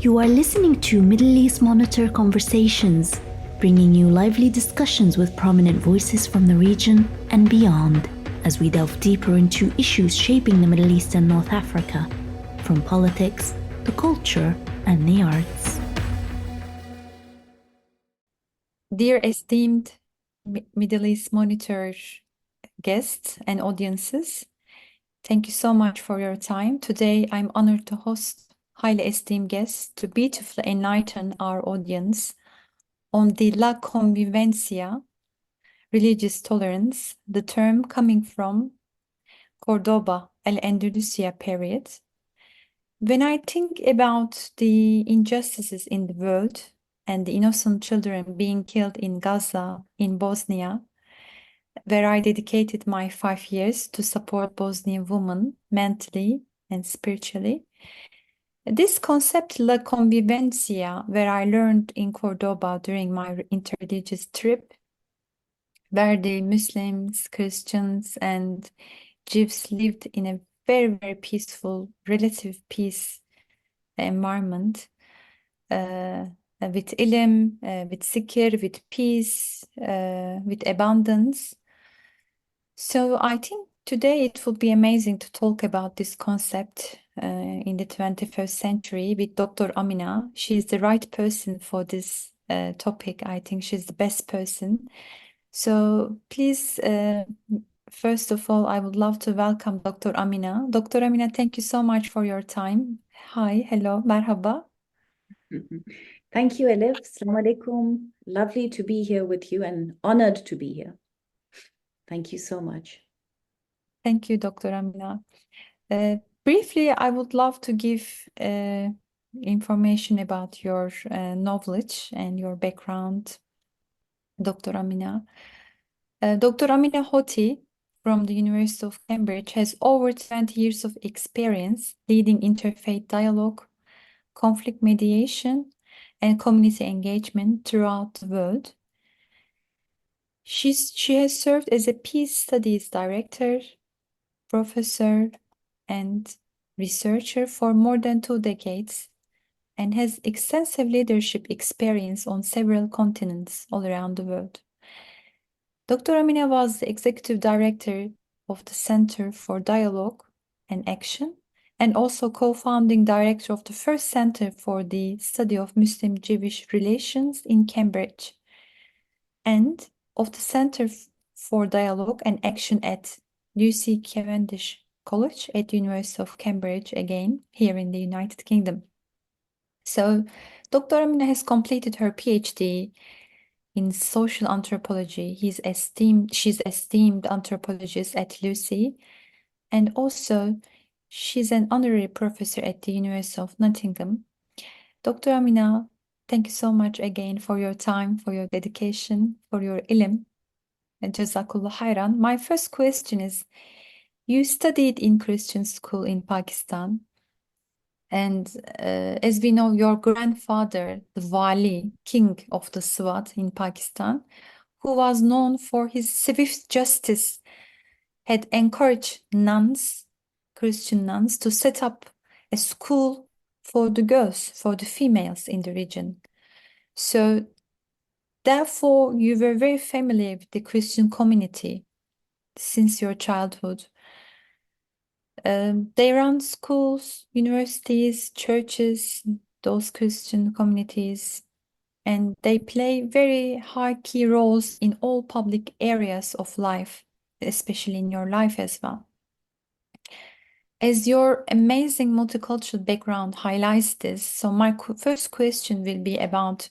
You are listening to Middle East Monitor Conversations, bringing you lively discussions with prominent voices from the region and beyond, as we delve deeper into issues shaping the Middle East and North Africa, from politics, the culture, and the arts. Dear esteemed Middle East Monitor guests and audiences, thank you so much for your time. Today, I'm honored to host highly esteemed guests to beautifully enlighten our audience on the La Convivencia, religious tolerance, the term coming from Cordoba, Al-Andalusia period. When I think about the injustices in the world and the innocent children being killed in Gaza, in Bosnia, where I dedicated my 5 years to support Bosnian women mentally and spiritually, this concept, La Convivencia, where I learned in Cordoba during my interreligious trip, where the Muslims, Christians, and Jews lived in a very, very peaceful, relative peace environment, with ilm, with zikr, with peace, with abundance. So I think today it would be amazing to talk about this concept in the 21st century with Dr. Amineh. She is the right person for this topic. I think she's the best person. So please, first of all, I would love to welcome Dr. Amineh. Dr. Amineh, thank you so much for your time. Hi, hello, merhaba. Thank you, Elif. Assalamu alaikum. Lovely to be here with you and honored to be here. Thank you so much. Thank you, Dr. Amineh. Briefly, I would love to give information about your knowledge and your background, Dr. Amineh. Dr. Amineh Hoti from the University of Cambridge has over 20 years of experience leading interfaith dialogue, conflict mediation, and community engagement throughout the world. She has served as a Peace Studies Director, Professor, and researcher for more than 2 decades and has extensive leadership experience on several continents all around the world. Dr. Amineh was the executive director of the Center for Dialogue and Action and also co-founding director of the first Center for the Study of Muslim-Jewish Relations in Cambridge and of the Center for Dialogue and Action at Lucy Cavendish College at the University of Cambridge, again, here in the United Kingdom. So, Dr. Amineh has completed her PhD in Social Anthropology. She's esteemed anthropologist at Lucy, and also she's an Honorary Professor at the University of Nottingham. Dr. Amineh, thank you so much again for your time, for your dedication, for your ilm. And Jazakallah khairan. My first question is, you studied in Christian school in Pakistan, and as we know, your grandfather, the Wali, king of the Swat in Pakistan, who was known for his swift justice, had encouraged nuns, Christian nuns, to set up a school for the girls, for the females in the region. So therefore, you were very familiar with the Christian community since your childhood. They run schools, universities, churches, those Christian communities, and they play very high key roles in all public areas of life, especially in your life as well. As your amazing multicultural background highlights this, so my first question will be about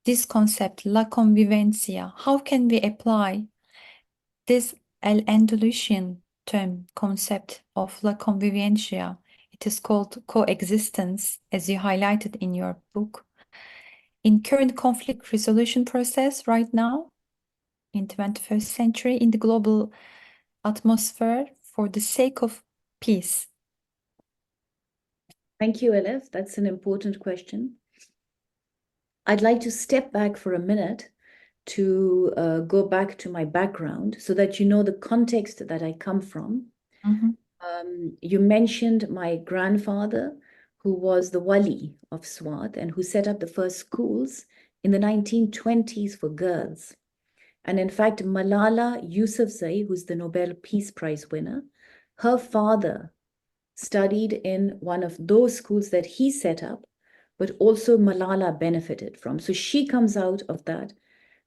this concept, La Convivencia. How can we apply this Al-Andalusian term concept of La Convivencia? It is called coexistence, as you highlighted in your book, in current conflict resolution process right now, in 21st century, in the global atmosphere, for the sake of peace. Thank you, Elif. That's an important question. I'd like to step back for a minute to go back to my background so that you know the context that I come from. Mm-hmm. You mentioned my grandfather, who was the wali of Swat and who set up the first schools in the 1920s for girls. And in fact, Malala Yousafzai, who's the Nobel Peace Prize winner, her father studied in one of those schools that he set up, but also Malala benefited from. So she comes out of that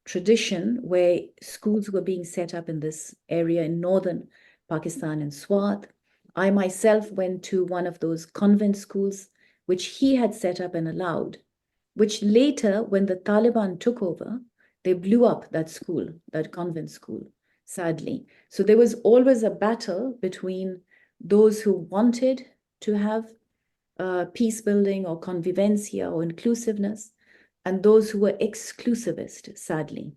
tradition where schools were being set up in this area in northern Pakistan and Swat. I myself went to one of those convent schools, which he had set up and allowed, which later, when the Taliban took over, they blew up that school, that convent school, sadly. So there was always a battle between those who wanted to have peace building or convivencia or inclusiveness, and those who were exclusivist, sadly.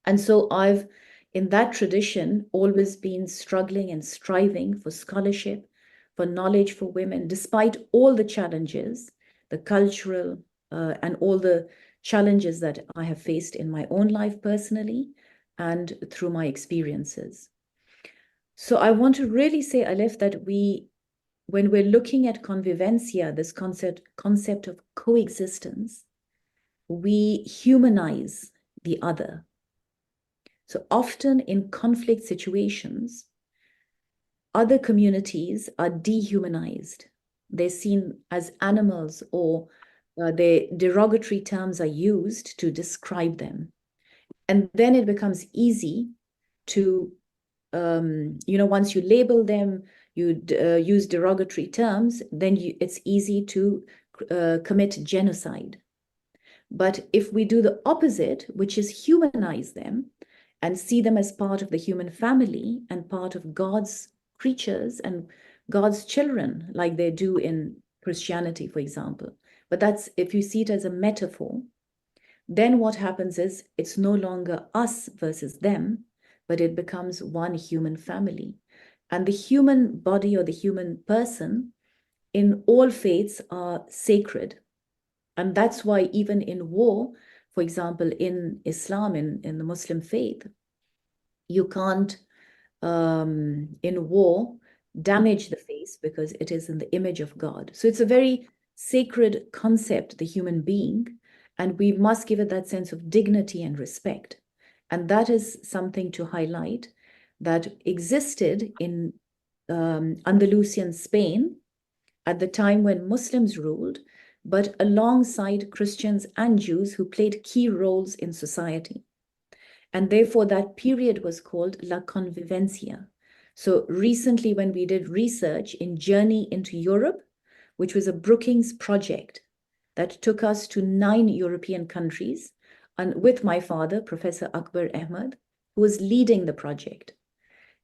And so I've, in that tradition, always been struggling and striving for scholarship, for knowledge for women, despite all the challenges, the cultural and all the challenges that I have faced in my own life personally and through my experiences. So I want to really say, Aleph, that when we're looking at convivencia, this concept of coexistence, we humanize the other. So often in conflict situations, other communities are dehumanized. They're seen as animals, or their derogatory terms are used to describe them. And then it becomes easy to, once you label them, you use derogatory terms, then it's easy to commit genocide. But if we do the opposite, which is humanize them and see them as part of the human family and part of God's creatures and God's children, like they do in Christianity, for example. But that's, if you see it as a metaphor, then what happens is it's no longer us versus them, but it becomes one human family. And the human body or the human person in all faiths are sacred. And that's why even in war, for example, in Islam, in the Muslim faith, you can't, in war, damage the face because it is in the image of God. So it's a very sacred concept, the human being, and we must give it that sense of dignity and respect. And that is something to highlight that existed in Andalusian Spain at the time when Muslims ruled, but alongside Christians and Jews who played key roles in society. And therefore that period was called La Convivencia. So recently when we did research in Journey into Europe, which was a Brookings project that took us to 9 European countries, and with my father, Professor Akbar Ahmed, who was leading the project.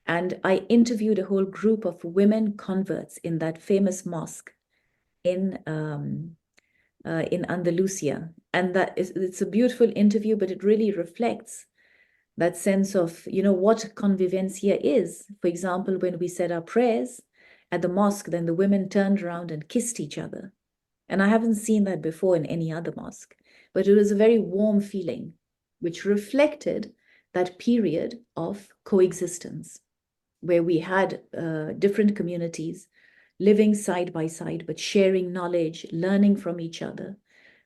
And I interviewed a whole group of women converts in that famous mosque in Andalusia. And it's a beautiful interview, but it really reflects that sense of, what convivencia is. For example, when we said our prayers at the mosque, then the women turned around and kissed each other. And I haven't seen that before in any other mosque, but it was a very warm feeling, which reflected that period of coexistence, where we had different communities living side by side, but sharing knowledge, learning from each other,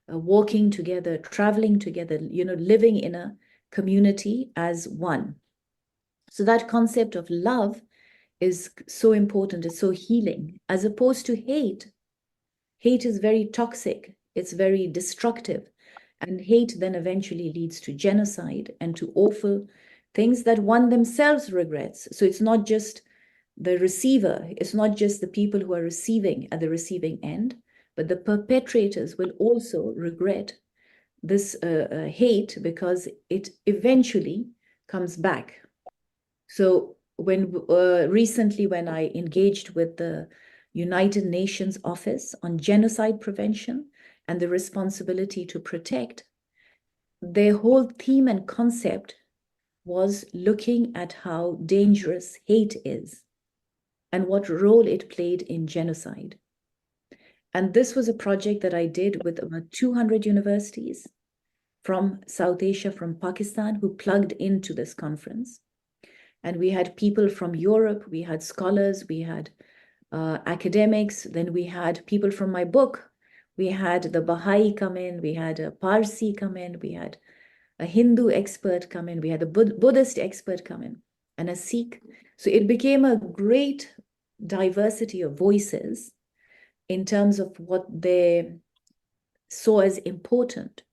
walking together, traveling together, living in a community as one. So that concept of love is so important, it's so healing, as opposed to hate. Hate is very toxic, it's very destructive, and hate then eventually leads to genocide and to awful things that one themselves regrets. So it's not just the receiver, it's not just the people who are receiving at the receiving end, but the perpetrators will also regret this hate because it eventually comes back. So recently when I engaged with the United Nations Office on Genocide Prevention and the responsibility to protect, their whole theme and concept was looking at how dangerous hate is and what role it played in genocide. And this was a project that I did with about 200 universities from South Asia, from Pakistan, who plugged into this conference. And we had people from Europe, we had scholars, we had academics. Then we had people from my book. We had the Baha'i come in, we had a Parsi come in, we had a Hindu expert come in, we had a Buddhist expert come in, and a Sikh. So it became a great diversity of voices in terms of what they saw as important,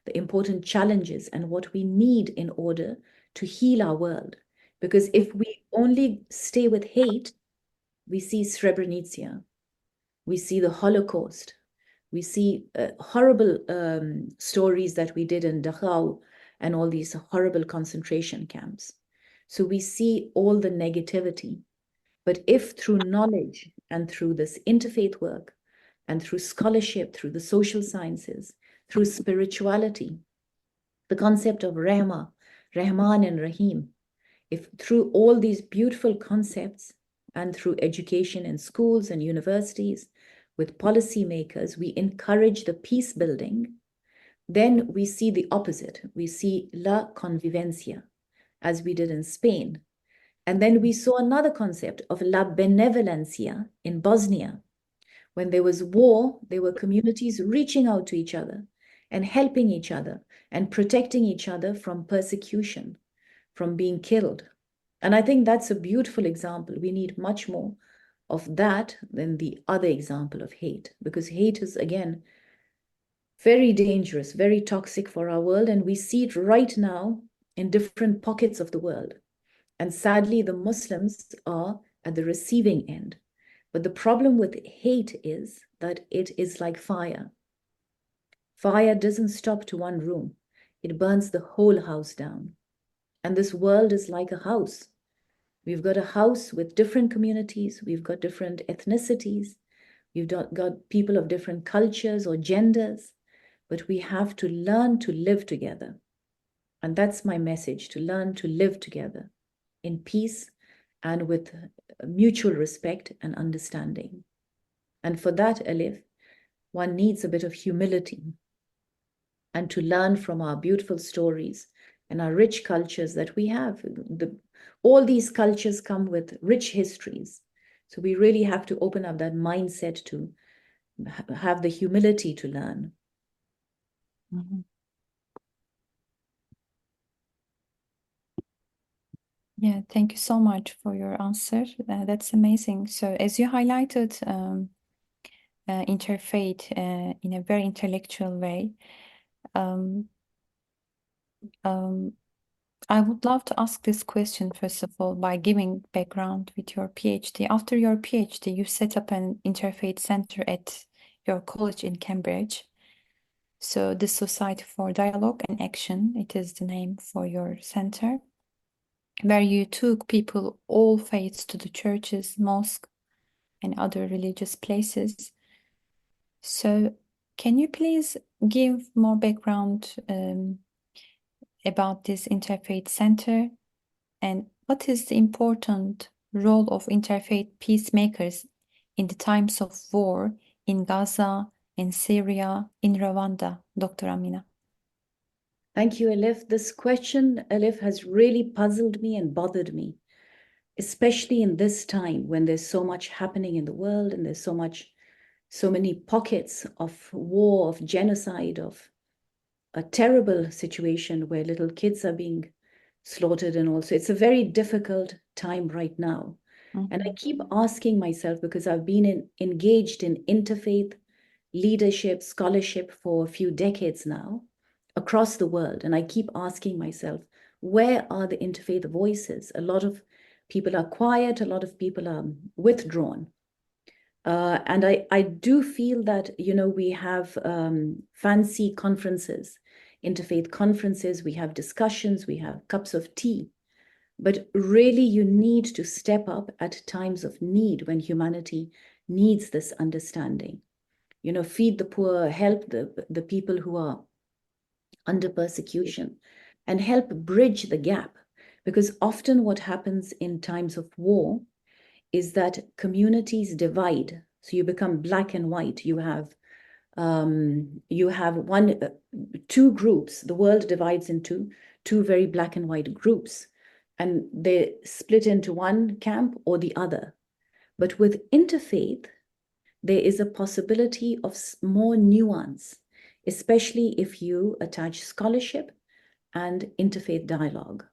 the important challenges, and what we need in order to heal our world. Because if we only stay with hate, we see Srebrenica, we see the Holocaust, we see horrible stories that we did in Dachau and all these horrible concentration camps. So we see all the negativity. But if through knowledge and through this interfaith work and through scholarship, through the social sciences, through spirituality, the concept of Rahma, Rahman and Rahim, if through all these beautiful concepts and through education in schools and universities, with policymakers, we encourage the peace building, then we see the opposite. We see la convivencia, as we did in Spain. And then we saw another concept of la benevolencia in Bosnia. When there was war, there were communities reaching out to each other and helping each other and protecting each other from persecution, from being killed. And I think that's a beautiful example. We need much more of that than the other example of hate, because hate is, again, very dangerous, very toxic for our world. And we see it right now in different pockets of the world. And sadly, the Muslims are at the receiving end. But the problem with hate is that it is like fire. Fire doesn't stop to one room. It burns the whole house down. And this world is like a house. We've got a house with different communities. We've got different ethnicities. We've got people of different cultures or genders. But we have to learn to live together. And that's my message, to learn to live together in peace and with mutual respect and understanding. And for that, Alif, one needs a bit of humility and to learn from our beautiful stories and our rich cultures that we have. All these cultures come with rich histories. So we really have to open up that mindset to have the humility to learn. Mhm. Yeah, thank you so much for your answer. That's amazing. So, as you highlighted, interfaith in a very intellectual way, um, I would love to ask this question, first of all, by giving background with your PhD. After your PhD, you set up an interfaith center at your college in Cambridge. So, the Society for Dialogue and Action, it is the name for your center, where you took people, all faiths, to the churches, mosques, and other religious places. So, can you please give more background about this Interfaith Center, and what is the important role of interfaith peacemakers in the times of war in Gaza, in Syria, in Rwanda, Dr. Amineh? Thank you, Alif. This question, Alif, has really puzzled me and bothered me, especially in this time when there's so much happening in the world and there's so many pockets of war, of genocide, of a terrible situation where little kids are being slaughtered. And also, it's a very difficult time right now. And I keep asking myself, because I've been engaged in interfaith leadership, scholarship for a few decades now across the world. And I keep asking myself, where are the interfaith voices? A lot of people are quiet, a lot of people are withdrawn. And I do feel that, we have fancy conferences, interfaith conferences, we have discussions, we have cups of tea. But really, you need to step up at times of need when humanity needs this understanding. Feed the poor, help the people who are under persecution, and help bridge the gap. Because often what happens in times of war is that communities divide. So you become black and white. You have two groups. The world divides into two very black and white groups, and they split into one camp or the other. But with interfaith, there is a possibility of more nuance, especially if you attach scholarship and interfaith dialogue.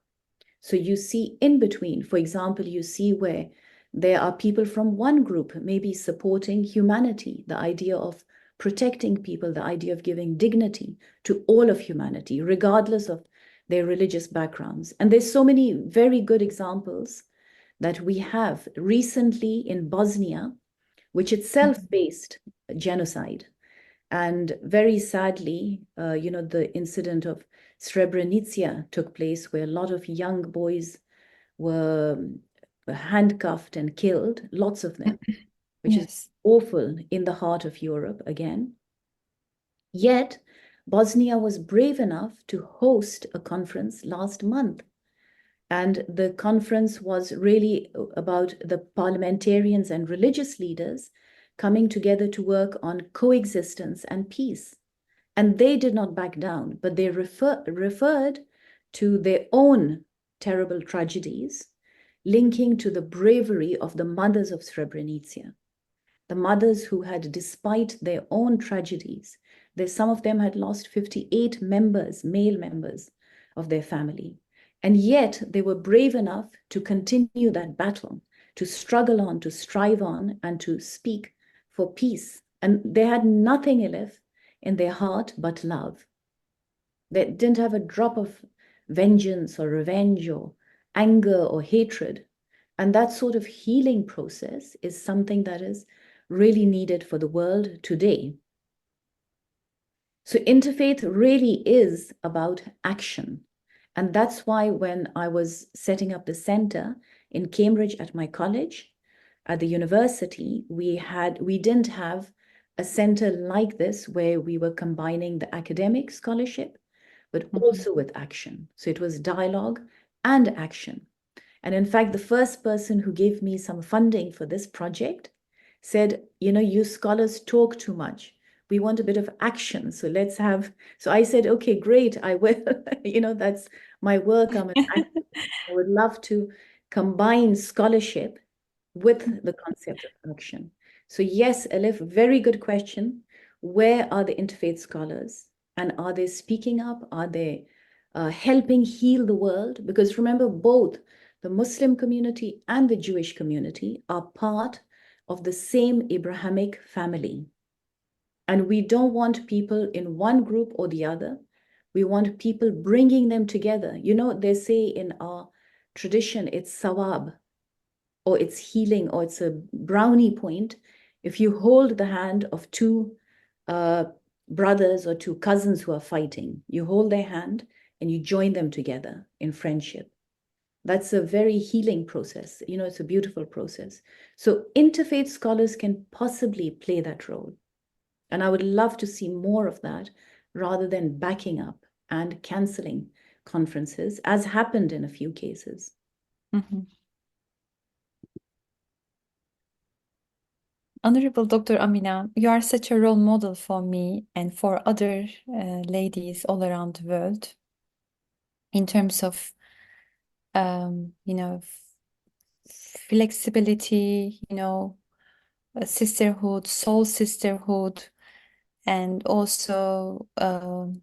So you see in between, for example, you see where there are people from one group maybe supporting humanity, the idea of protecting people, the idea of giving dignity to all of humanity, regardless of their religious backgrounds. And there's so many very good examples that we have recently in Bosnia, which itself faced genocide. And very sadly, the incident of Srebrenica took place where a lot of young boys were handcuffed and killed, lots of them, which Yes. is awful in the heart of Europe again. Yet, Bosnia was brave enough to host a conference last month. And the conference was really about the parliamentarians and religious leaders coming together to work on coexistence and peace. And they did not back down, but they referred to their own terrible tragedies, linking to the bravery of the mothers of Srebrenica, the mothers who had, despite their own tragedies, some of them had lost 58 members, male members of their family. And yet they were brave enough to continue that battle, to struggle on, to strive on, and to speak for peace. And they had nothing, Elif, in their heart but love. They didn't have a drop of vengeance or revenge or anger or hatred. And that sort of healing process is something that is really needed for the world today. So interfaith really is about action. And that's why when I was setting up the center in Cambridge at my college, at the university, we didn't have a center like this where we were combining the academic scholarship, but also with action. So it was dialogue and action. And in fact, the first person who gave me some funding for this project said, you scholars talk too much. We want a bit of action. So so I said, okay, great, I will. That's my work. I'm an activist. I would love to combine scholarship with the concept of action. So yes, Elif, very good question. Where are the interfaith scholars? And are they speaking up? Are they helping heal the world? Because remember, both the Muslim community and the Jewish community are part of the same Abrahamic family. And we don't want people in one group or the other. We want people bringing them together. They say in our tradition, it's sawab, or it's healing, or it's a brownie point. If you hold the hand of two brothers or two cousins who are fighting, you hold their hand and you join them together in friendship. That's a very healing process. It's a beautiful process. So interfaith scholars can possibly play that role. And I would love to see more of that rather than backing up and canceling conferences, as happened in a few cases. Mm-hmm. Honorable Dr. Amineh, you are such a role model for me and for other ladies all around the world in terms of, flexibility, sisterhood, soul sisterhood, and also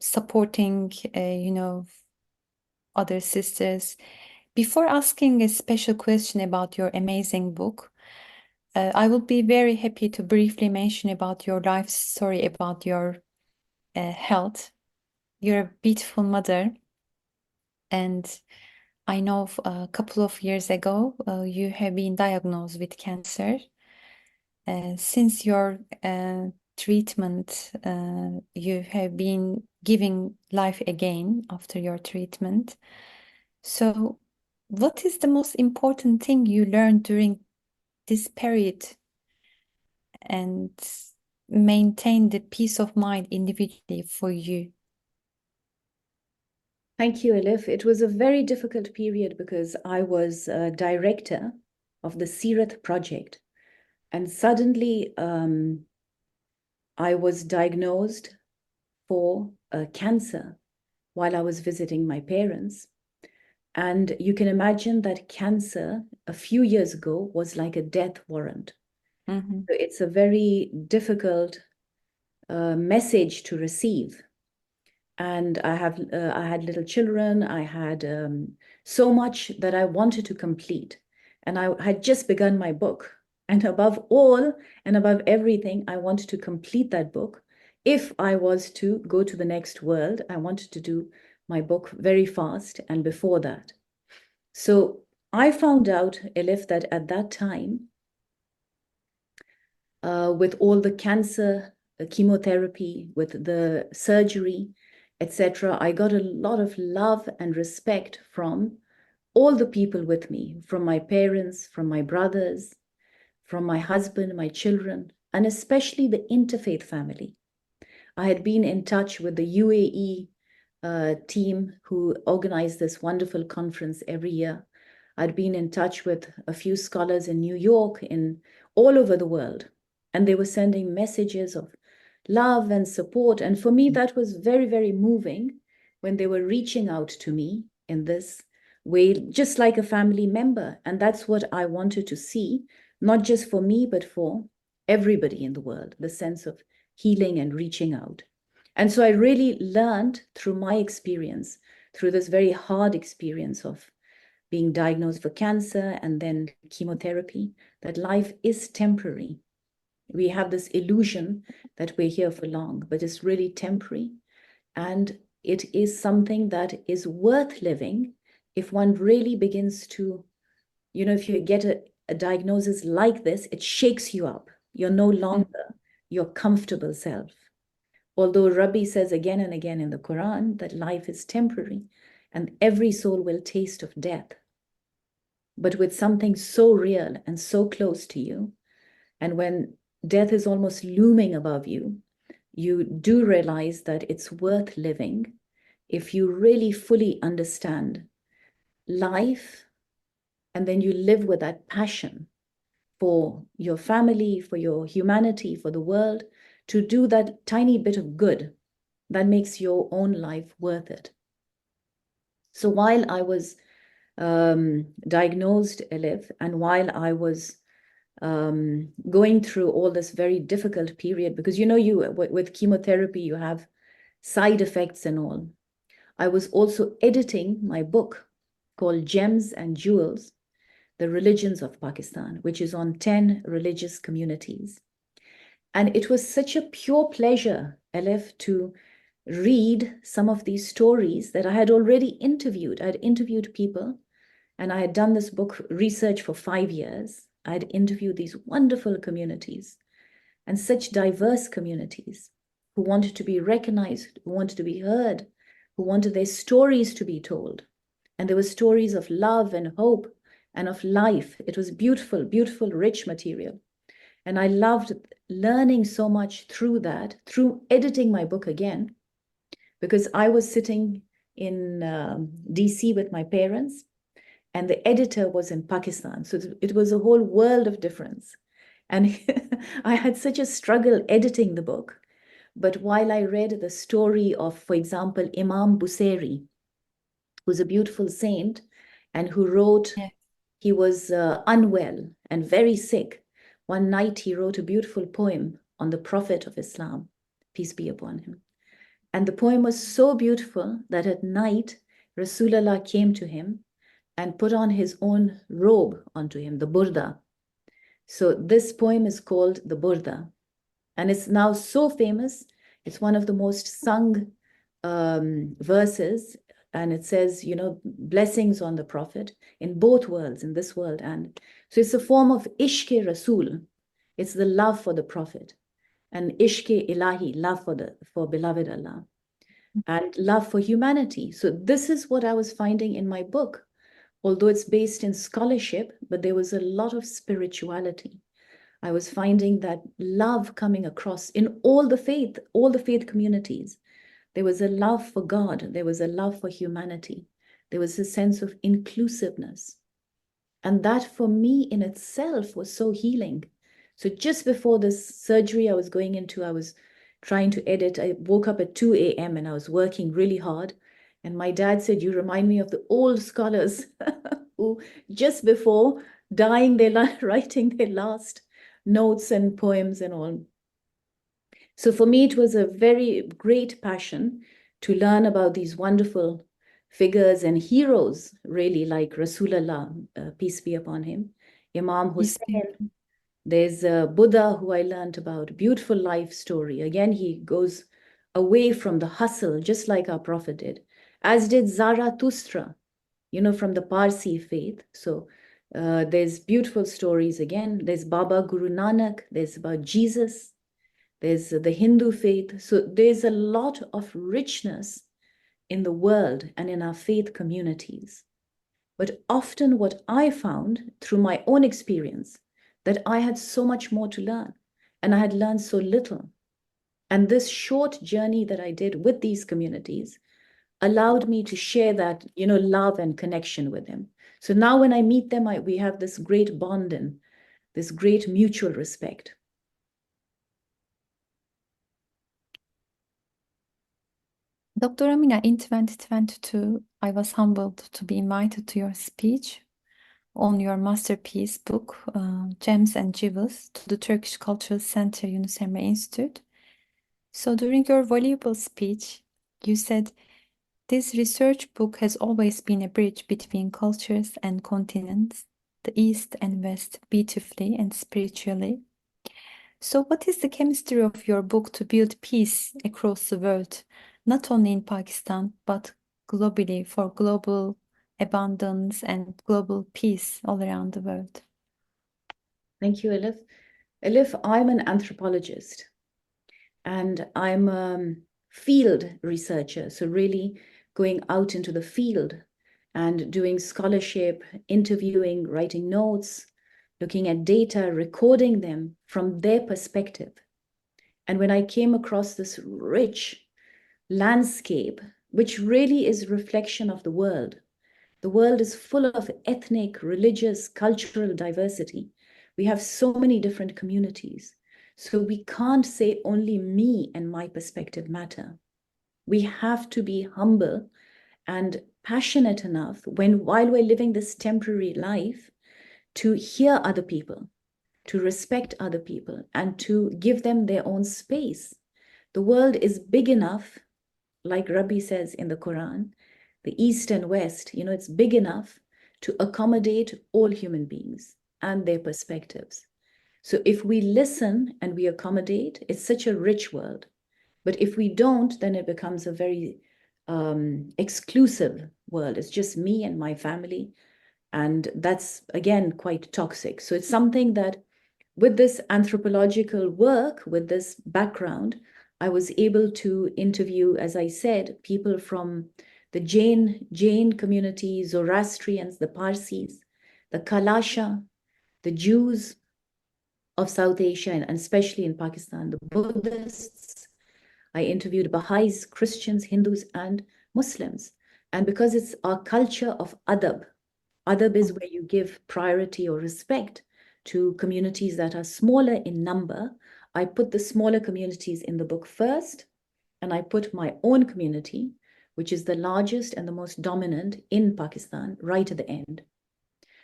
supporting, other sisters. Before asking a special question about your amazing book, I would be very happy to briefly mention about your life story, about your health. You're a beautiful mother, and I know a couple of years ago you have been diagnosed with cancer. Since your treatment, you have been giving life again after your treatment. So, what is the most important thing you learned during this period and maintain the peace of mind individually for you? Thank you, Elif. It was a very difficult period because I was a director of the Seerath project. And suddenly I was diagnosed for cancer while I was visiting my parents. And you can imagine that cancer a few years ago was like a death warrant. Mhm. So it's a very difficult message to receive. And I had little children. I had so much that I wanted to complete. And I had just begun my book. And above all and above everything, I wanted to complete that book. If I was to go to the next world, I wanted to do my book very fast and before that. So I found out, Elif, that at that time, with all the cancer, chemotherapy, with the surgery, etc., I got a lot of love and respect from all the people with me, from my parents, from my brothers, from my husband, my children, and especially the Interfaith family. I had been in touch with the UAE team who organized this wonderful conference every year. I'd been in touch with a few scholars in New York, in all over the world, and they were sending messages of love and support. And for me, that was very, very moving when they were reaching out to me in this way, just like a family member. And that's what I wanted to see, not just for me, but for everybody in the world, the sense of healing and reaching out. And so I really learned through my experience, through this very hard experience of being diagnosed for cancer and then chemotherapy, that life is temporary. We have this illusion that we're here for long, but it's really temporary. And it is something that is worth living if one really begins to, if you get a diagnosis like this, it shakes you up. You're no longer your comfortable self. Although Rabbi says again and again in the Quran that life is temporary and every soul will taste of death. But with something so real and so close to you, and when death is almost looming above you, you do realize that it's worth living if you really fully understand life, and then you live with that passion for your family, for your humanity, for the world, to do that tiny bit of good that makes your own life worth it. So while I was diagnosed, Elif, and while I was going through all this very difficult period, because with chemotherapy, you have side effects and all. I was also editing my book called Gems and Jewels, The Religions of Pakistan, which is on 10 religious communities. And it was such a pure pleasure, Elif, to read some of these stories that I had already interviewed. I had interviewed people, and I had done this book research for 5 years. I had interviewed these wonderful communities and such diverse communities who wanted to be recognized, who wanted to be heard, who wanted their stories to be told. And there were stories of love and hope and of life. It was beautiful, beautiful, rich material. And I loved learning so much through that, through editing my book again, because I was sitting in DC with my parents, and the editor was in Pakistan. So it was a whole world of difference. And I had such a struggle editing the book. But while I read the story of, for example, Imam Busiri, who's a beautiful saint and who wrote, he was unwell and very sick. One night he wrote a beautiful poem on the Prophet of Islam, peace be upon him. And the poem was so beautiful that at night, Rasulullah came to him and put on his own robe onto him, the burda. So this poem is called the burda. And it's now so famous. It's one of the most sung verses. And it says, blessings on the Prophet in both worlds, in this world. And so it's a form of ishq Rasul. It's the love for the Prophet. And ishq ilahi, love for beloved Allah. And love for humanity. So this is what I was finding in my book. Although it's based in scholarship, but there was a lot of spirituality. I was finding that love coming across in all the faith communities. There was a love for God. There was a love for humanity. There was a sense of inclusiveness. And that for me in itself was so healing. So just before this surgery I was going into, I was trying to edit. I woke up at 2 a.m. and I was working really hard. And my dad said, you remind me of the old scholars who just before dying, they're writing their last notes and poems and all. So for me, it was a very great passion to learn about these wonderful figures and heroes, really, like Rasulullah, peace be upon him, Imam Peace be Hussein. There's Buddha, who I learned about, beautiful life story. Again, he goes away from the hustle, just like our prophet did, as did Zarathustra, from the Parsi faith. So there's beautiful stories again. There's Baba Guru Nanak, there's about Jesus, there's the Hindu faith. So there's a lot of richness in the world and in our faith communities. But often what I found through my own experience, that I had so much more to learn, and I had learned so little. And this short journey that I did with these communities allowed me to share that, love and connection with them. So now when I meet them, we have this great bond and this great mutual respect. Dr. Amineh, in 2022, I was humbled to be invited to your speech on your masterpiece book, Gems and Jewels, to the Turkish Cultural Center Yunus Emre Institute. So during your valuable speech, you said, this research book has always been a bridge between cultures and continents, the East and West, beautifully and spiritually. So what is the chemistry of your book to build peace across the world, not only in Pakistan, but globally, for global abundance and global peace all around the world? Thank you, Elif. Elif, I'm an anthropologist and I'm a field researcher. So really going out into the field and doing scholarship, interviewing, writing notes, looking at data, recording them from their perspective. And when I came across this rich landscape, which really is a reflection of the world is full of ethnic, religious, cultural diversity. We have so many different communities. So we can't say only me and my perspective matter. We have to be humble and passionate enough while we're living this temporary life to hear other people, to respect other people, and to give them their own space. The world is big enough, like Rabbi says in the Quran, the East and West, it's big enough to accommodate all human beings and their perspectives. So if we listen and we accommodate, it's such a rich world. But if we don't, then it becomes a very exclusive world. It's just me and my family. And that's, again, quite toxic. So it's something that with this anthropological work, with this background, I was able to interview, as I said, people from the Jain community, Zoroastrians, the Parsis, the Kalasha, the Jews of South Asia, and especially in Pakistan, the Buddhists. I interviewed Baha'is, Christians, Hindus, and Muslims. And because it's our culture of adab is where you give priority or respect to communities that are smaller in number. I put the smaller communities in the book first, and I put my own community, which is the largest and the most dominant in Pakistan, right at the end.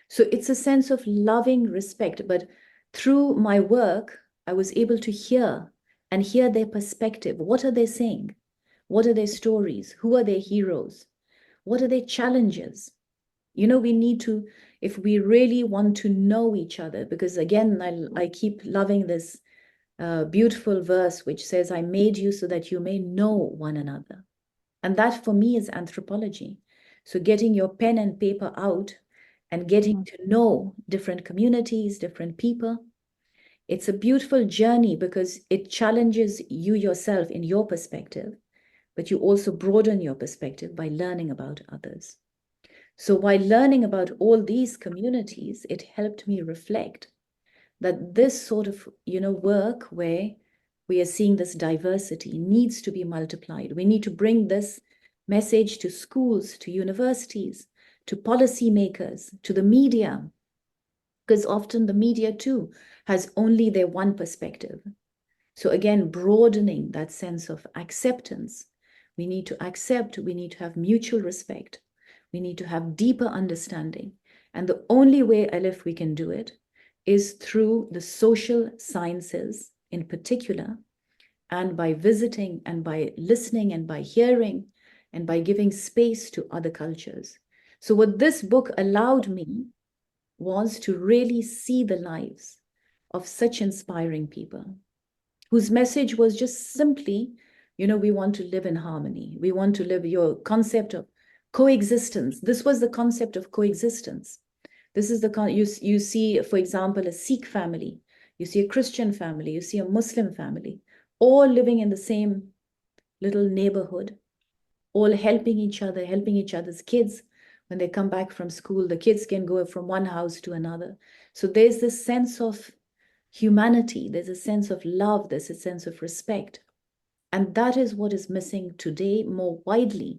So it's a sense of loving respect, but through my work, I was able to hear their perspective. What are they saying? What are their stories? Who are their heroes? What are their challenges? We need to, if we really want to know each other, because again, I keep loving this beautiful verse which says, I made you so that you may know one another. And that for me is anthropology. So getting your pen and paper out and getting to know different communities, different people. It's a beautiful journey because it challenges you yourself in your perspective, but you also broaden your perspective by learning about others. So while learning about all these communities, it helped me reflect that this sort of, work where we are seeing this diversity needs to be multiplied. We need to bring this message to schools, to universities, to policymakers, to the media, because often the media too has only their one perspective. So again, broadening that sense of acceptance. We need to accept, we need to have mutual respect. We need to have deeper understanding. And the only way, Elif, we can do it is through the social sciences in particular, and by visiting and by listening and by hearing and by giving space to other cultures. So what this book allowed me was to really see the lives of such inspiring people whose message was just simply, we want to live in harmony. We want to live your concept of coexistence. This was the concept of coexistence. This is you see, for example, a Sikh family, you see a Christian family, you see a Muslim family, all living in the same little neighborhood, all helping each other, helping each other's kids. When they come back from school, the kids can go from one house to another. So there's this sense of humanity, there's a sense of love, there's a sense of respect. And that is what is missing today more widely.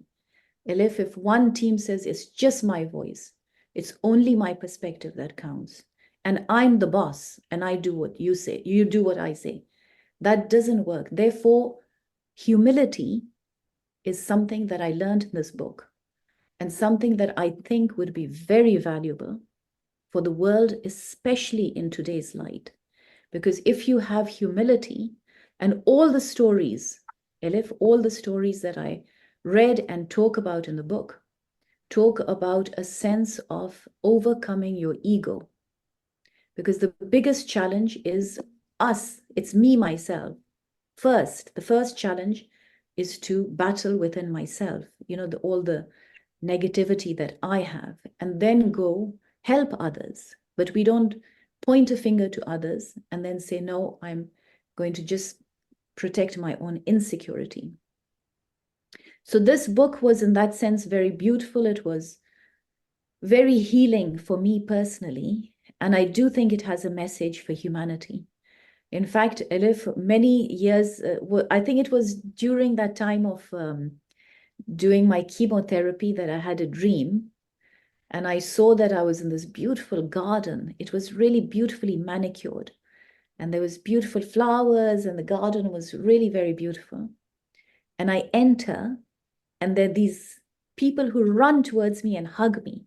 Elif, if one team says it's just my voice, it's only my perspective that counts, and I'm the boss and I do what you say, you do what I say, that doesn't work. Therefore, humility is something that I learned in this book, and something that I think would be very valuable for the world, especially in today's light. Because if you have humility, and all the stories, Elif, all the stories that I read and talk about in the book, talk about a sense of overcoming your ego. Because the biggest challenge is us, it's me, myself. The first challenge is to battle within myself, all the negativity that I have, and then go help others. But we don't point a finger to others and then say, no, I'm going to just protect my own insecurity. So this book was in that sense very beautiful. It was very healing for me personally. And I do think it has a message for humanity. In fact, Elif, many years, I think it was during that time of doing my chemotherapy that I had a dream. And I saw that I was in this beautiful garden. It was really beautifully manicured. And there was beautiful flowers, and the garden was really very beautiful. And I enter, and there are these people who run towards me and hug me.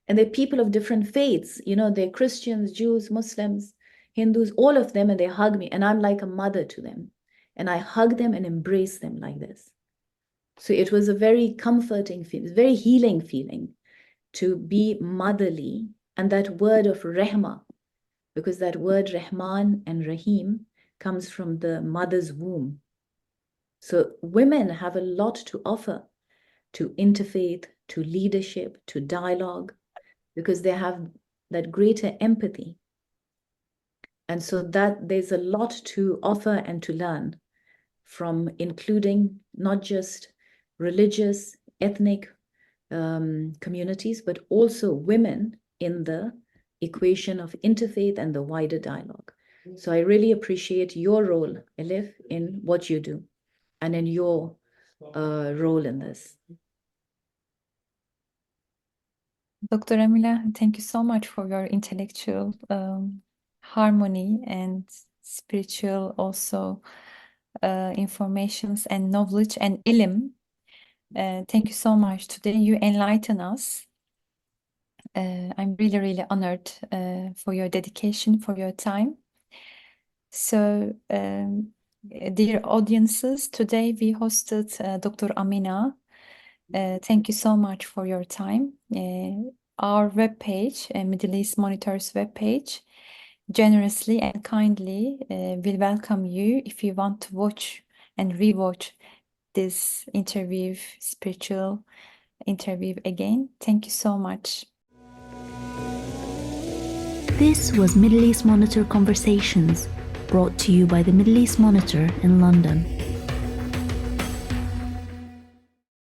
And they're people of different faiths. They're Christians, Jews, Muslims, Hindus, all of them, and they hug me. And I'm like a mother to them. And I hug them and embrace them like this. So it was a very comforting feeling, very healing feeling to be motherly. And that word of Rahma, because that word Rahman and Rahim comes from the mother's womb. So women have a lot to offer to interfaith, to leadership, to dialogue, because they have that greater empathy. And so that there's a lot to offer and to learn from, including not just religious, ethnic communities, but also women in the equation of interfaith and the wider dialogue. So I really appreciate your role, Elif, in what you do and in your role in this. Dr. Amineh, thank you so much for your intellectual harmony and spiritual also informations and knowledge and ilm. Thank you so much. Today you enlighten us. I'm really, really honored for your dedication, for your time. So, dear audiences, today we hosted Dr. Amineh. Thank you so much for your time. Our webpage, Middle East Monitor's webpage, generously and kindly will welcome you if you want to watch and rewatch this interview, spiritual interview again. Thank you so much. This was Middle East Monitor Conversations, brought to you by the Middle East Monitor in London.